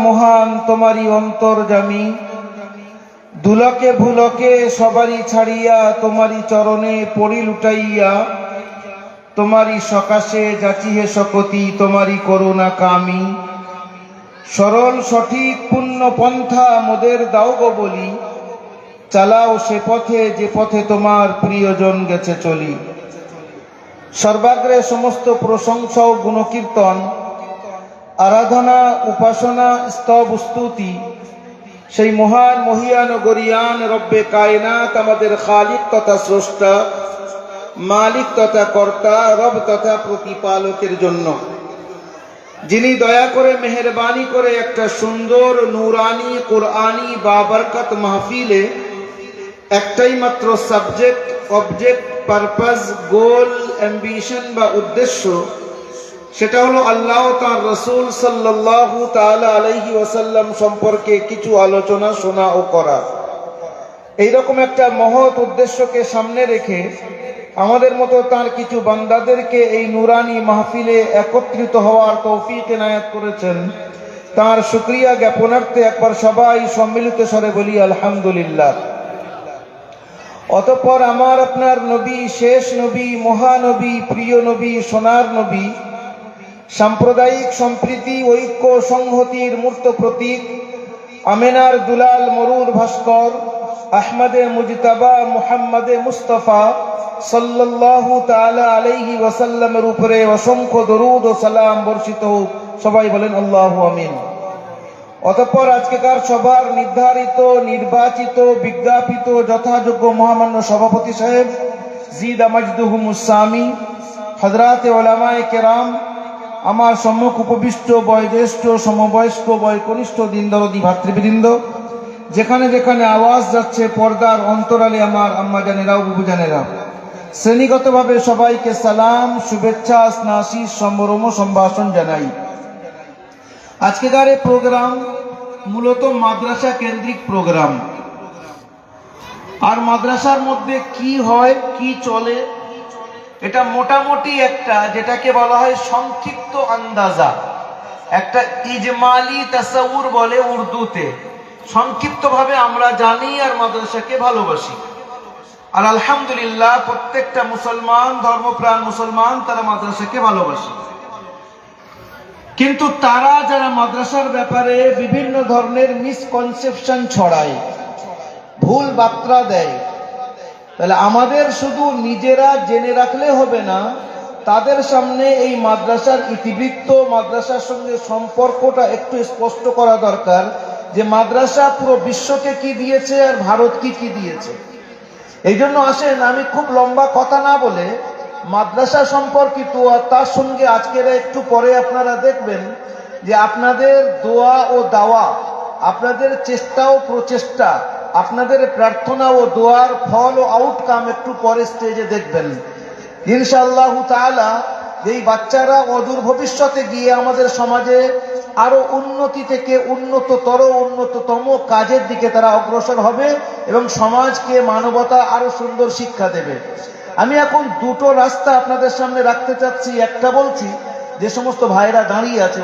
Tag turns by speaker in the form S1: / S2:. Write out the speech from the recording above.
S1: মহান তোমারই অন্তর্যামী, দুলকে ভুলকে সবারই ছাড়িয়া তোমারই চরণে পড়ি লুটাইয়া, তোমারই সকাশে যাচিহে শকতি তোমারই করুণা কামি। সরল সঠিক পুণ্য পন্থা মোদের দাও গো বলি, চালাও সে পথে যে পথে তোমার প্রিয়জন গেছে চলি। সর্বাগ্রে সমস্ত প্রশংসা ও গুণকীর্তন, আরাধনা উপাসনা স্তব স্তুতি সেই মহান মহিয়ান গরিয়ান রব্বে কায়নাত, আমাদের খালিক তথা স্রষ্টা, মালিক তথা কর্তা, রব তথা প্রতিপালকের জন্য, যিনি দয়া করে মেহেরবানি করে একটা সুন্দর নুরানি কোরআনি বাবরকত মাহফিলে একটাই মাত্র সাবজেক্ট, অবজেক্ট, পারপাস, গোল, অ্যাম্বিশন বা উদ্দেশ্য, সেটা হলো আল্লাহ তার রসুল সাল্লাল্লাহু তাআলা আলাইহি ওয়াসাল্লাম সম্পর্কে কিছু আলোচনা শোনা ও করা। এইরকম একটা মহৎ উদ্দেশ্যকে সামনে রেখে আমাদের মতো তার কিছু বান্দাদেরকে এই নুরানি মাহফিলে একত্রিত হওয়ার তৌফিক এনায়েত করেছেন। তার শুকরিয়া জ্ঞাপনার্থে একবার সবাই সম্মিলিত স্বরে বলি আলহামদুলিল্লাহ। অতঃপর আমার আপনার নবী, শেষ নবী, মহানবী, প্রিয় নবী, সোনার নবী, সাম্প্রদায়িক সম্প্রীতি ঐক্য সংহতির মূর্ত প্রতীক, আমেনার দুলাল মরুর ভাস্কর, আহমদে মুজতাবা মুহাম্মদে মুস্তাফা সাল্লাল্লাহু তাআলা আলাইহি ওয়াসাল্লামের উপরে অসংখ্য দরুদ ও সালাম বর্ষিত হোক। সবাই বলেন আল্লাহু আমিন। অতঃপর আজকেকার সভার নির্ধারিত, নির্বাচিত, বিজ্ঞাপিত যথাযোগ্য মহামান্য সভাপতি সাহেব জিদা মাজদুহুমুস সামি, হযরতে উলামায়ে কেরাম, আমার সম্মুখ উপবিষ্ট বয়োজ্যেষ্ঠ, সমবয়স্ক, বয়কনিষ্ঠ, দিনদরদি ভাতৃবৃন্দ, যেখানে যেখানে আওয়াজ যাচ্ছে পর্দার অন্তরালে আমার আম্মা জানেরা ও বুবু জানেরা, শ্রেণীগতভাবে সবাইকে সালাম, শুভেচ্ছা, স্নাসিস, সম্ভ্রম, সম্ভাষণ জানাই। আজকেকার এই প্রোগ্রাম মূলত মাদ্রাসা কেন্দ্রিক প্রোগ্রাম। আর মাদ্রাসার মধ্যে কি হয়, কি চলে, এটা মোটামুটি একটা, যেটাকে বলা হয় সংক্ষিপ্ত আন্দাজা, একটা ইজমালি তাসাউর বলে উর্দুতে। সংক্ষিপ্তভাবে আমরা জানি আর মাদ্রাসাকে ভালোবাসি। আর আলহামদুলিল্লাহ প্রত্যেকটা মুসলমান, ধর্মপ্রাণ মুসলমান, তারা মাদ্রাসাকে ভালোবাসে। কিন্তু তারা যারা মাদ্রাসার ব্যাপারে বিভিন্ন ধরনের মিসকনসেপশন ছড়ায়, ভুল বার্তা দেয়, তাহলে আমাদের শুধু নিজেরা জেনে রাখলে হবে না, তাদের সামনে এই মাদ্রাসার ইতিবৃত্ত, মাদ্রাসার সঙ্গে সম্পর্কটা একটু স্পষ্ট করা দরকার, যে মাদ্রাসা পুরো বিশ্বকে কি দিয়েছে আর ভারত কি দিয়েছে। এই জন্য আসেন, আমি খুব লম্বা কথা না বলে মাদ্রাসা সম্পর্কিত আর তার সঙ্গে আজকের একটু পরে আপনারা দেখবেন যে আপনাদের দোয়া ও দাওয়া, আপনাদের চেষ্টা ও প্রচেষ্টা, আপনাদের প্রার্থনা ও দোয়ার ফল ও আউটকাম একটু পরে স্টেজে দেখবেন ইনশাআল্লাহু তাআলা। এই বাচ্চারা অদূর ভবিষ্যতে গিয়ে আমাদের সমাজে আরো উন্নতি থেকে উন্নততর, উন্নততম কাজের দিকে তারা অগ্রসর হবে এবং সমাজকে, মানবতা আরো সুন্দর শিক্ষা দেবে। আমি এখন দুটো রাস্তা আপনাদের সামনে রাখতে চাচ্ছি। একটা বলছি, যে সমস্ত ভাইরা দাঁড়িয়ে আছে